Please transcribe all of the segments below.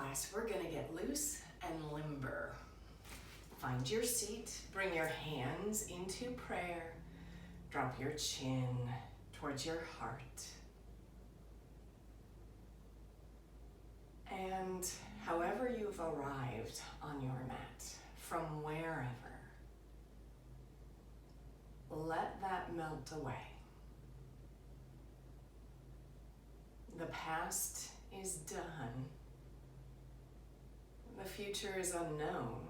class, we're gonna get loose and limber. Find your seat, bring your hands into prayer, drop your chin towards your heart. And however you've arrived on your mat, from wherever, let that melt away. The past is done. The future is unknown,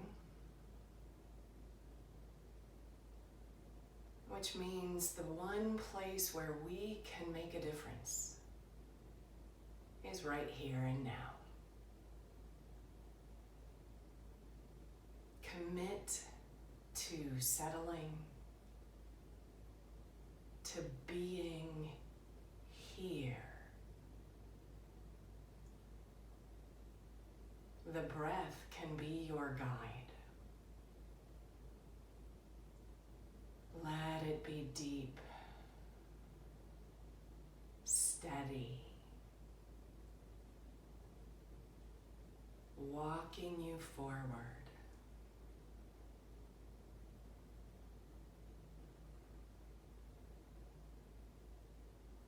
which means the one place where we can make a difference is right here and now. Commit to settling, to being here. The breath can be your guide. Let it be deep, steady, walking you forward.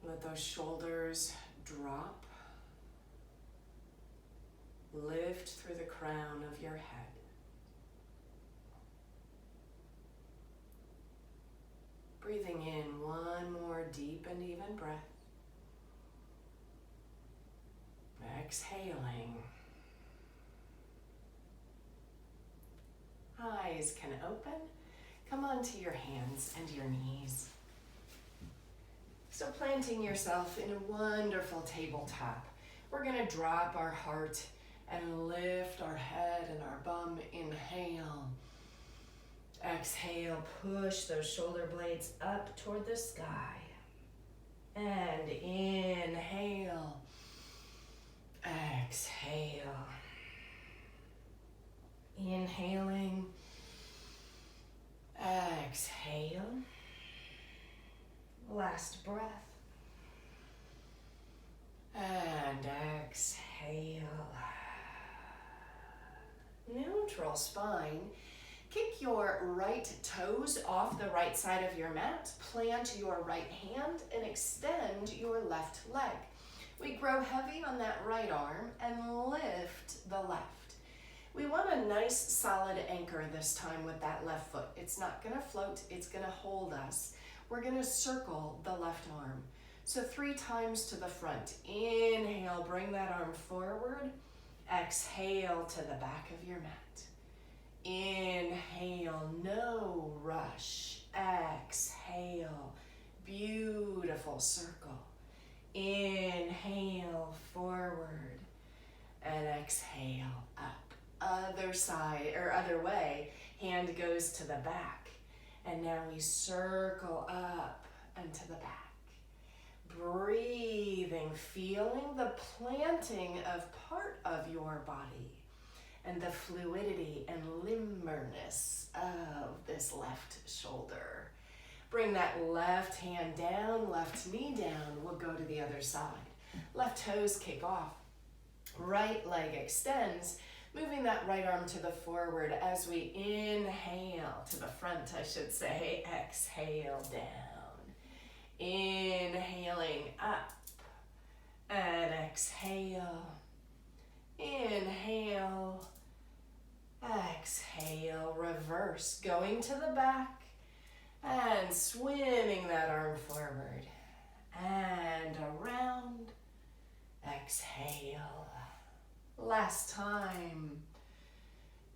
Let those shoulders drop. Lift through the crown of your head. Breathing in one more deep and even breath. Exhaling. Eyes can open. Come onto your hands and your knees. So planting yourself in a wonderful tabletop. We're gonna drop our heart and lift our head and our bum. Inhale. Exhale, push those shoulder blades up toward the sky. And inhale. Exhale. Inhaling. Exhale. Last breath. And exhale. Neutral spine. Kick your right toes off the right side of your mat. Plant your right hand and extend your left leg. We grow heavy on that right arm and lift the left. We want a nice solid anchor this time with that left foot. It's not gonna float, it's gonna hold us. We're gonna circle the left arm. So 3 times to the front. Inhale, bring that arm forward. Exhale to the back of your mat. Inhale, no rush. Exhale, beautiful circle. Inhale, forward, and exhale, up. Other side, or other way, hand goes to the back. And now we circle up and to the back. Breathing, feeling the planting of part of your body and the fluidity and limberness of this left shoulder. Bring that left hand down, left knee down. We'll go to the other side. Left toes kick off. Right leg extends, moving that right arm to the forward as we inhale, to the front I should say, exhale down. Inhaling up and exhale. Inhale, exhale, reverse, going to the back and swimming that arm forward and around. Exhale. Last time.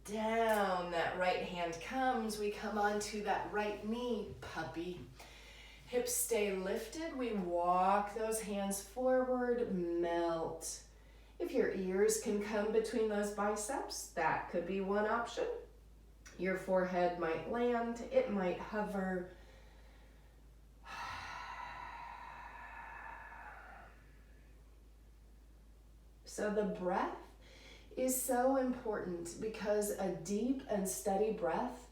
Down that right hand comes. We come onto that right knee, puppy. Hips stay lifted. We walk those hands forward, melt. If your ears can come between those biceps, that could be one option. Your forehead might land, it might hover. So the breath is so important because a deep and steady breath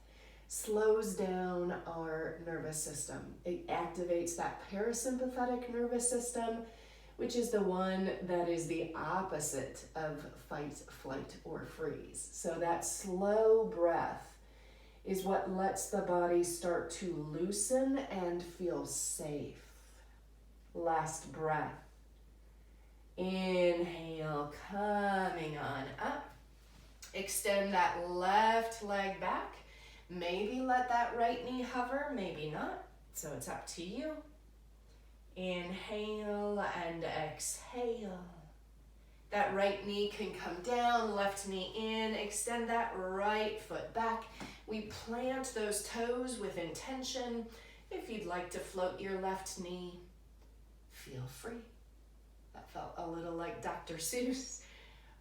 slows down our nervous system. It activates that parasympathetic nervous system, which is the one that is the opposite of fight, flight, or freeze. So that slow breath is what lets the body start to loosen and feel safe. Last breath. Inhale, coming on up. Extend that left leg back. Maybe let that right knee hover, maybe not. So it's up to you. Inhale and exhale. That right knee can come down, left knee in. Extend that right foot back. We plant those toes with intention. If you'd like to float your left knee, feel free. That felt a little like Dr. Seuss.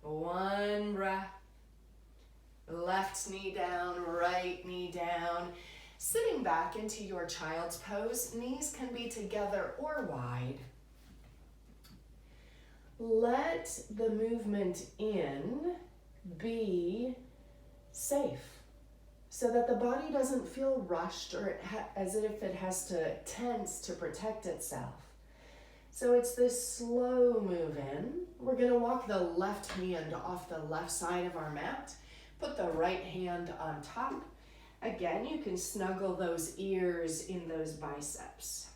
One breath. Left knee down, right knee down. Sitting back into your child's pose. Knees can be together or wide. Let the movement in be safe so that the body doesn't feel rushed or as if it has to tense to protect itself. So it's this slow move in. We're going to walk the left hand off the left side of our mat. Put the right hand on top. Again, you can snuggle those ears in those biceps.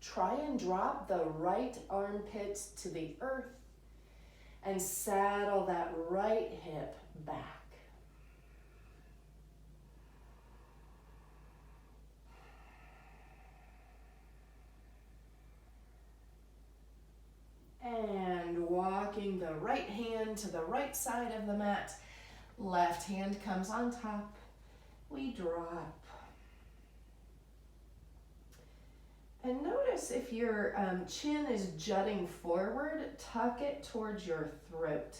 Try and drop the right armpit to the earth and saddle that right hip back. And walking the right hand to the right side of the mat. Left hand comes on top. We drop. And notice if your chin is jutting forward, tuck it towards your throat.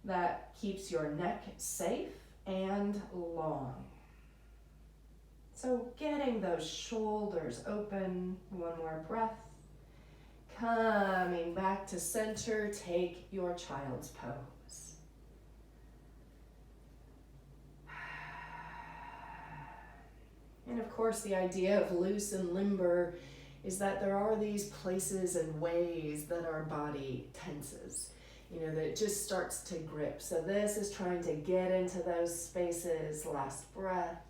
That keeps your neck safe and long. So getting those shoulders open. One more breath. Coming back to center, take your child's pose. And of course, the idea of loose and limber is that there are these places and ways that our body tenses, that it just starts to grip. So this is trying to get into those spaces. Last breath.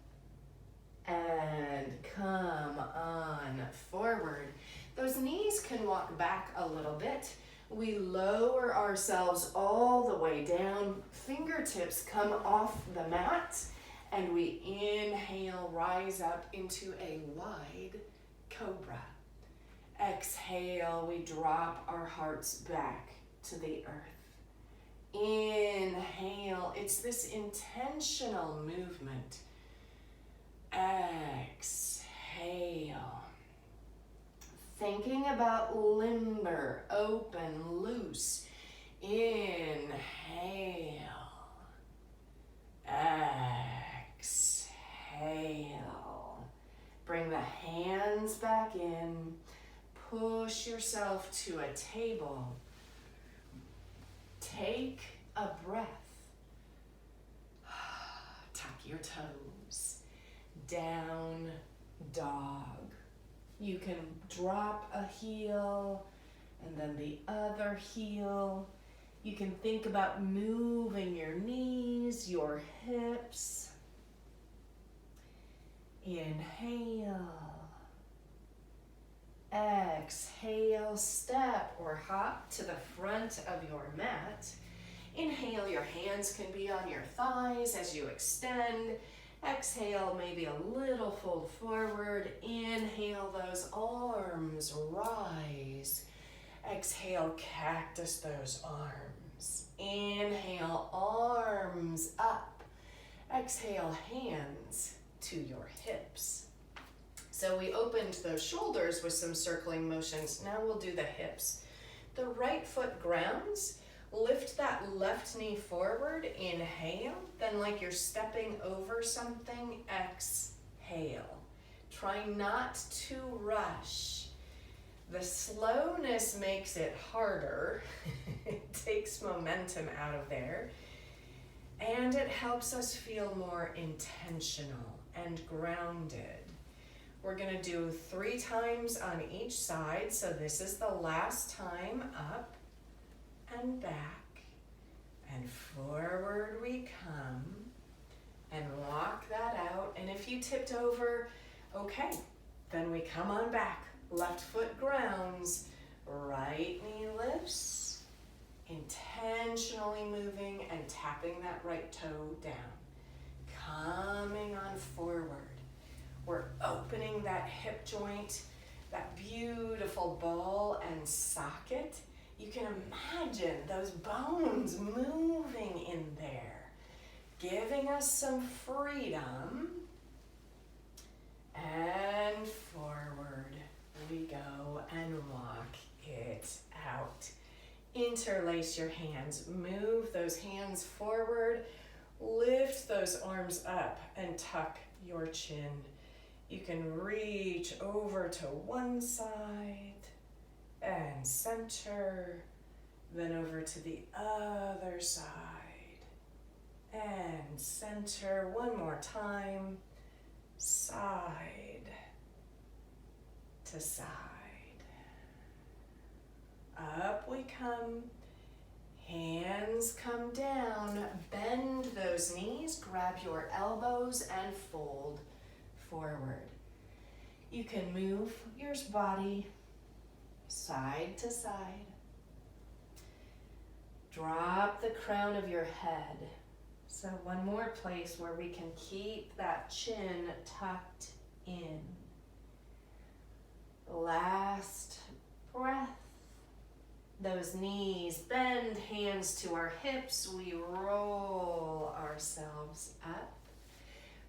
And come on forward. Those knees can walk back a little bit. We lower ourselves all the way down. Fingertips come off the mat. And we inhale, rise up into a wide cobra. Exhale, we drop our hearts back to the earth. Inhale, it's this intentional movement. Exhale. Thinking about limber, open, loose. Inhale. Exhale. Bring the hands back in. Push yourself to a table. Take a breath. Tuck your toes. Down dog. You can drop a heel and then the other heel. You can think about moving your knees, your hips. Inhale. Exhale, step or hop to the front of your mat. Inhale, your hands can be on your thighs as you extend. Exhale, maybe a little fold forward. Inhale, those arms rise. Exhale, cactus those arms. Inhale, arms up. Exhale, hands to your hips. So we opened those shoulders with some circling motions. Now we'll do the hips. The right foot grounds. Lift that left knee forward, inhale. Then like you're stepping over something, exhale. Try not to rush. The slowness makes it harder. It takes momentum out of there. And it helps us feel more intentional and grounded. We're gonna do 3 times on each side. So this is the last time. Up and back and forward we come, and walk that out. And if you tipped over, okay, then we come on back. Left foot grounds, right knee lifts, intentionally moving and tapping that right toe down. Coming on forward. We're opening that hip joint, that beautiful ball and socket. You can imagine those bones moving in there, giving us some freedom. And forward we go and walk it out. Interlace your hands, move those hands forward, lift those arms up and tuck your chin. You can reach over to one side and center, then over to the other side and center. One more time, side to side. Up we come, hands come down, bend those knees, grab your elbows and fold forward. You can move your body side to side. Drop the crown of your head. So one more place where we can keep that chin tucked in. Last breath. Those knees bend, hands to our hips. We roll ourselves up.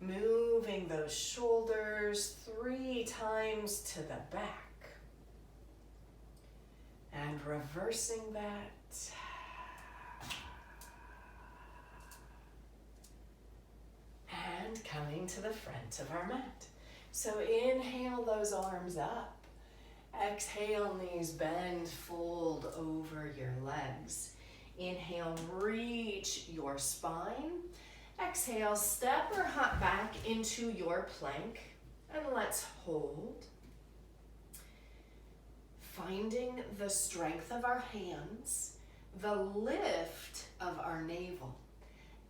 Moving those shoulders 3 times to the back. And reversing that. And coming to the front of our mat. So inhale those arms up. Exhale, knees bend, fold over your legs. Inhale, reach your spine. Exhale, step or hop back into your plank. And let's hold. Finding the strength of our hands, the lift of our navel.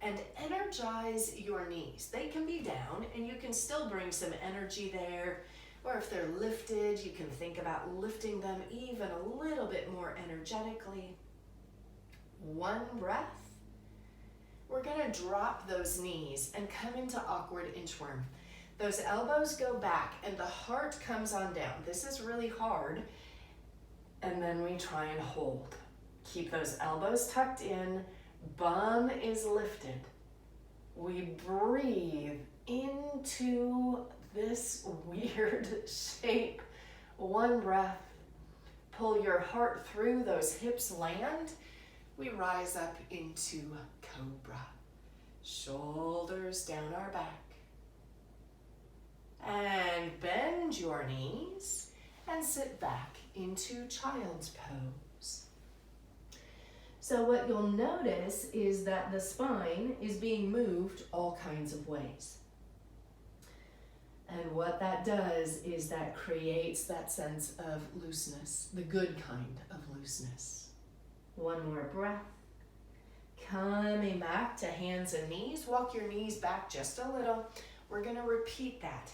And energize your knees. They can be down and you can still bring some energy there. Or if they're lifted, you can think about lifting them even a little bit more energetically. One breath. We're gonna drop those knees and come into awkward inchworm. Those elbows go back and the heart comes on down. This is really hard. And then we try and hold. Keep those elbows tucked in. Bum is lifted. We breathe into this weird shape. One breath. Pull your heart through, those hips land. We rise up into cobra. Shoulders down our back. And bend your knees and sit back into child's pose. So what you'll notice is that the spine is being moved all kinds of ways. And what that does is that creates that sense of looseness, the good kind of looseness. One more breath. Coming back to hands and knees. Walk your knees back just a little. We're going to repeat that.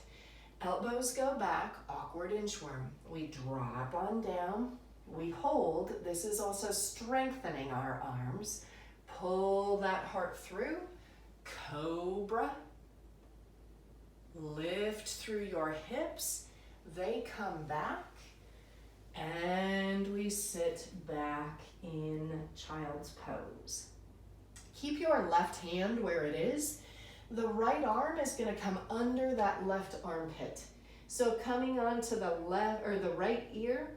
Elbows go back, awkward inchworm. We drop on down. We hold. This is also strengthening our arms. Pull that heart through. Cobra. Lift through your hips. They come back. And we sit back in child's pose. Keep your left hand where it is. The right arm is going to come under that left armpit. So coming onto the left or the right ear,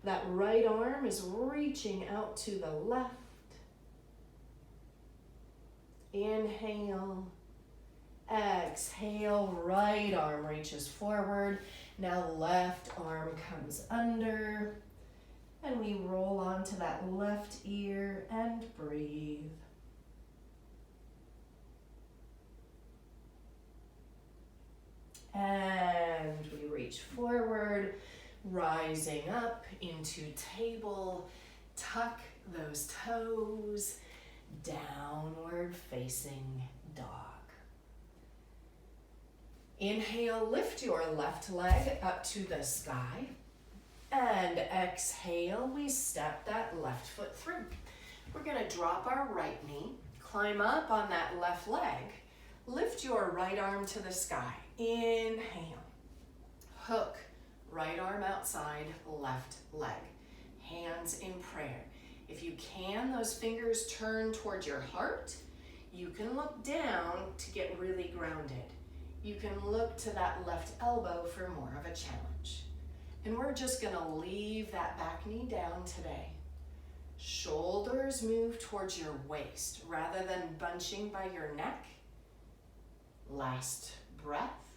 that right arm is reaching out to the left. Inhale. Exhale, right arm reaches forward. Now left arm comes under. And we roll onto that left ear and breathe. Rising up into table, tuck those toes, downward facing dog. Inhale, lift your left leg up to the sky. And exhale, we step that left foot through. We're gonna drop our right knee, climb up on that left leg, lift your right arm to the sky. Inhale, hook, right arm outside, left leg. Hands in prayer. If you can, those fingers turn towards your heart. You can look down to get really grounded. You can look to that left elbow for more of a challenge. And we're just gonna leave that back knee down today. Shoulders move towards your waist rather than bunching by your neck. Last breath.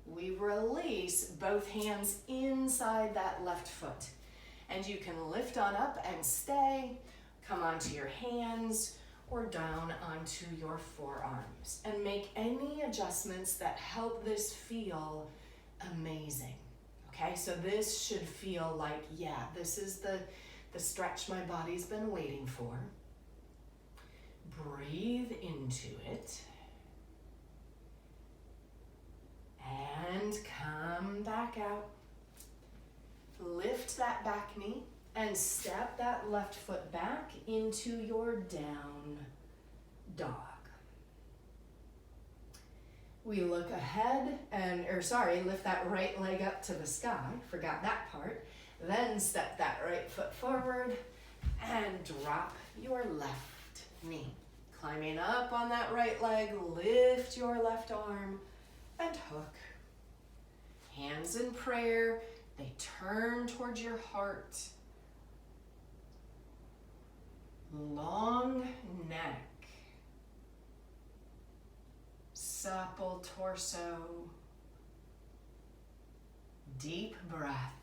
We release both hands inside that left foot. And you can lift on up and stay, come onto your hands, or down onto your forearms. And make any adjustments that help this feel amazing. Okay, so this should feel like, yeah, this is the stretch my body's been waiting for. Breathe into it. And come back out. Lift that back knee and step that left foot back into your down dog. We look ahead and, lift that right leg up to the sky. Forgot that part. Then step that right foot forward and drop your left knee. Climbing up on that right leg, lift your left arm and hook. Hands in prayer, they turn towards your heart. Long neck. Supple torso. Deep breath.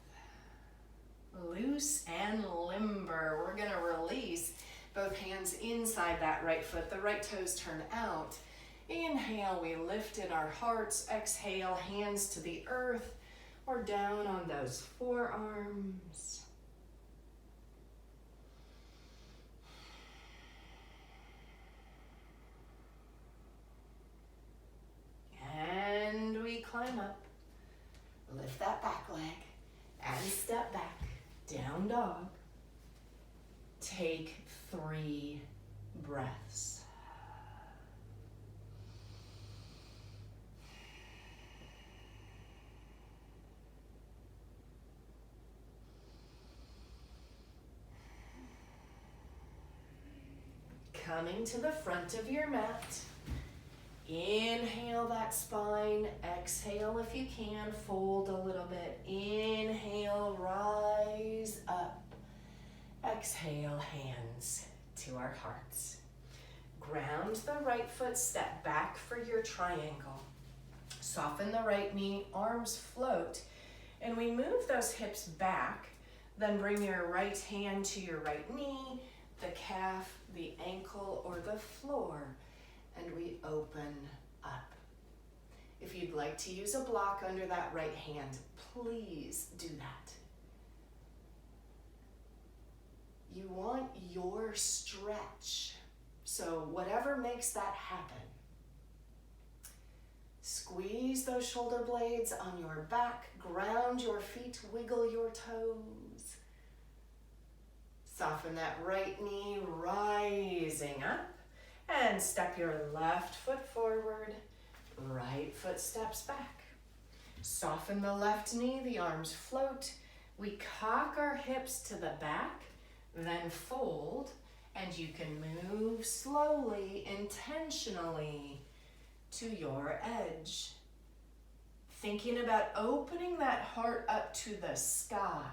Loose and limber. We're gonna release both hands inside that right foot. The right toes turn out. Inhale, we lift in our hearts. Exhale, hands to the earth or down on those forearms. And we climb up. Lift that back leg and step back. Down dog. Take 3 breaths. Coming to the front of your mat. Inhale that spine. Exhale if you can. Fold a little bit. Inhale, rise up. Exhale, hands to our hearts. Ground the right foot, step back for your triangle. Soften the right knee, arms float, and we move those hips back. Then bring your right hand to your right knee, the calf, the ankle, or the floor, and we open up. If you'd like to use a block under that right hand, please do that. You want your stretch, so whatever makes that happen. Squeeze those shoulder blades on your back, ground your feet, wiggle your toes. Soften that right knee, rising up, and step your left foot forward, right foot steps back. Soften the left knee, the arms float. We cock our hips to the back, then fold, and you can move slowly, intentionally to your edge. Thinking about opening that heart up to the sky.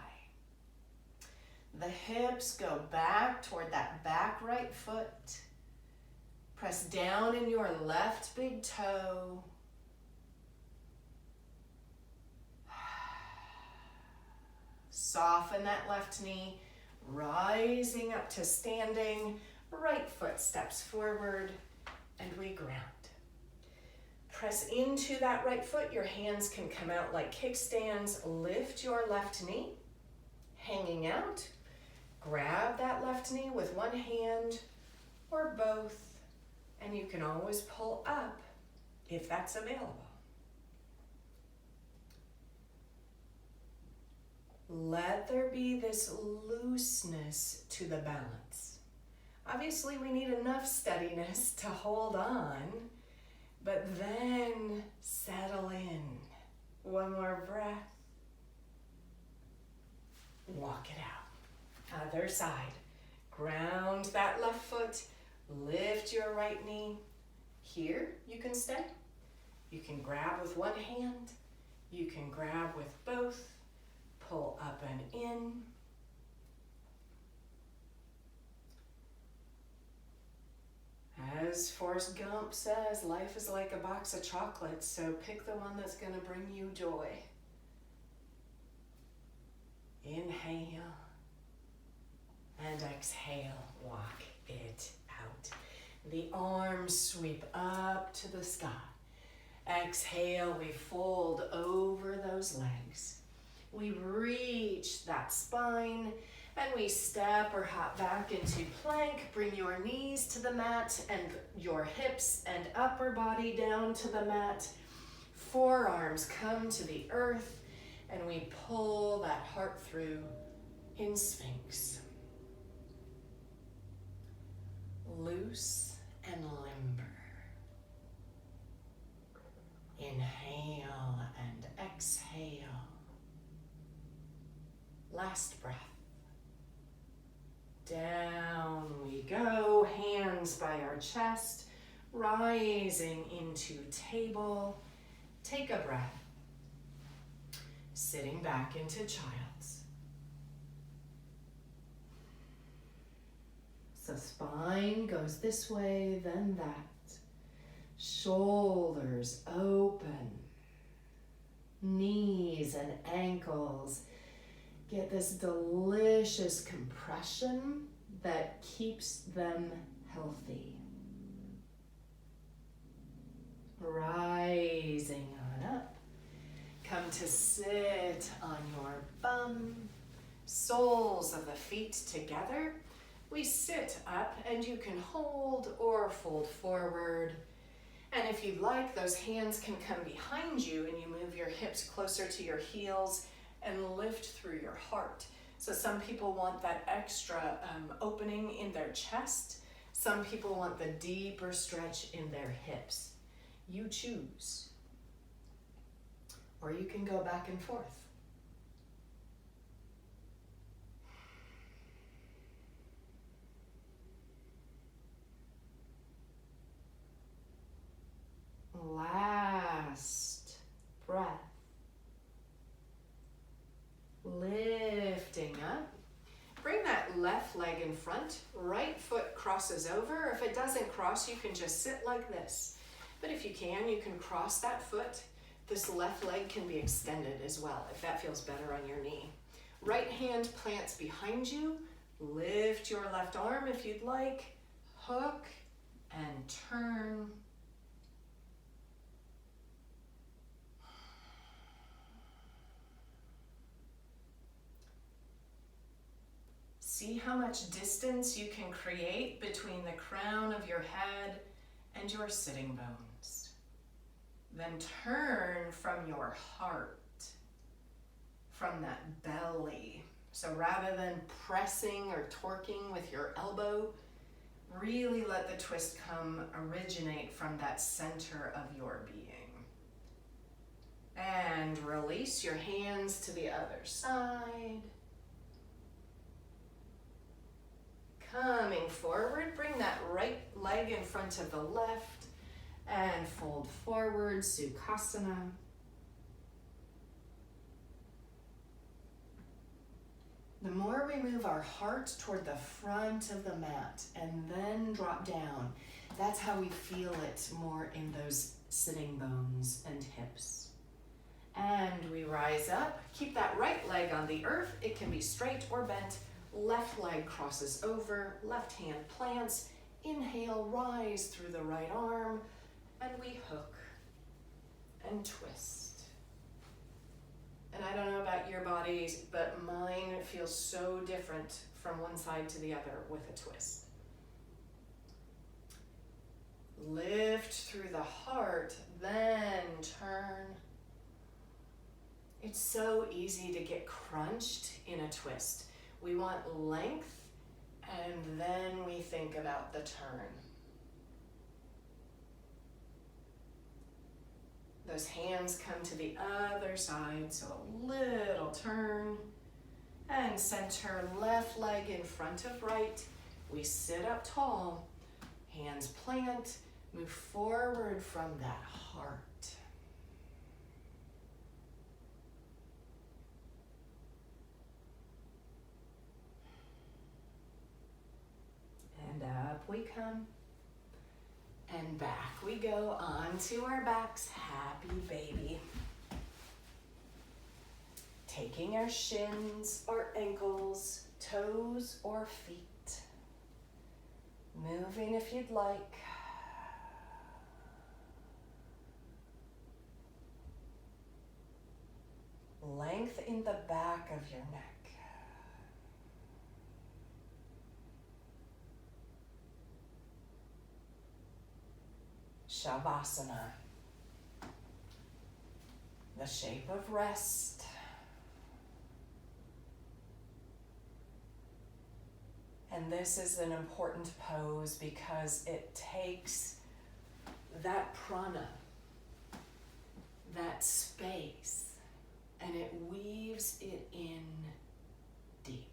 The hips go back toward that back right foot. Press down in your left big toe. Soften that left knee, rising up to standing. Right foot steps forward, and we ground. press into that right foot. Your hands can come out like kickstands. Lift your left knee, hanging out. Grab that left knee with one hand or both, and you can always pull up if that's available. Let there be this looseness to the balance. Obviously, we need enough steadiness to hold on, but then settle in. One more breath. Walk it out. Other side. Ground that left foot. Lift your right knee. Here, you can stay. You can grab with one hand. You can grab with both. Pull up and in. As Forrest Gump says, life is like a box of chocolates, so pick the one that's going to bring you joy. Inhale and exhale, walk it out. The arms sweep up to the sky. Exhale, we fold over those legs. We reach that spine and we step or hop back into plank. Bring your knees to the mat and your hips and upper body down to the mat. Forearms come to the earth and we pull that heart through in Sphinx. Loose and limber. Inhale and exhale. Last breath. Down we go, hands by our chest, rising into table. Take a breath. Sitting back into child's. So spine goes this way, then that. Shoulders open. Knees and ankles get this delicious compression that keeps them healthy. Rising on up. Come to sit on your bum. Soles of the feet together. We sit up and you can hold or fold forward. And if you'd like, those hands can come behind you and you move your hips closer to your heels and lift through your heart. So some people want that extra opening in their chest. Some people want the deeper stretch in their hips. You choose. Or you can go back and forth. Last breath. Lifting up. Bring that left leg in front. Right foot crosses over. If it doesn't cross, you can just sit like this. But if you can cross that foot. This left leg can be extended as well, if that feels better on your knee. Right hand plants behind you. Lift your left arm if you'd like. Hook and turn. See how much distance you can create between the crown of your head and your sitting bones. Then turn from your heart, from that belly. So rather than pressing or torquing with your elbow, really let the twist originate from that center of your being. And release your hands to the other side. Coming forward, bring that right leg in front of the left and fold forward, Sukhasana. The more we move our heart toward the front of the mat and then drop down, that's how we feel it more in those sitting bones and hips. And we rise up, keep that right leg on the earth. It can be straight or bent. Left leg crosses over, left hand plants. Inhale, rise through the right arm, and we hook and twist. And I don't know about your bodies, but mine feels so different from one side to the other with a twist. Lift through the heart, then turn. It's so easy to get crunched in a twist. We want length, and then we think about the turn. Those hands come to the other side, so a little turn. And center left leg in front of right. We sit up tall, hands plant, move forward from that heart. And up we come. And back we go onto our backs, happy baby. Taking our shins or ankles, toes or feet. Moving if you'd like. Length in the back of your neck. Shavasana, the shape of rest. And this is an important pose because it takes that prana, that space, and it weaves it in deep.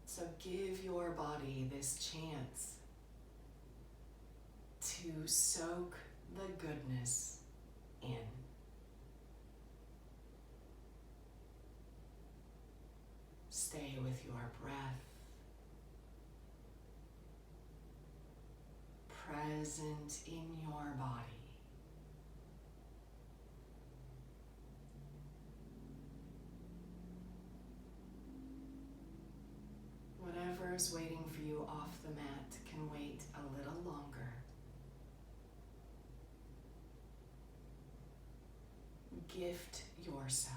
So give your body this chance to soak the goodness in. Stay with your breath, present in your body. Whatever is waiting for you off the mat can wait a little longer. Gift yourself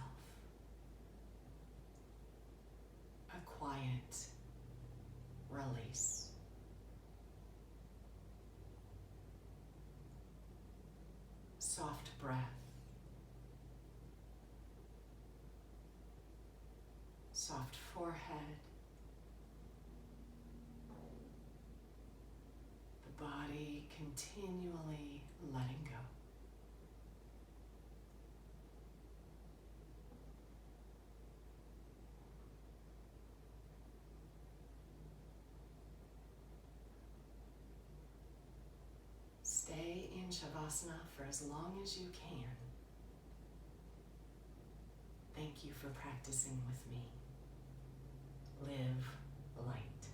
a quiet release. Soft breath. Soft forehead. The body continually letting go. Stay in Shavasana for as long as you can. Thank you for practicing with me. Live light.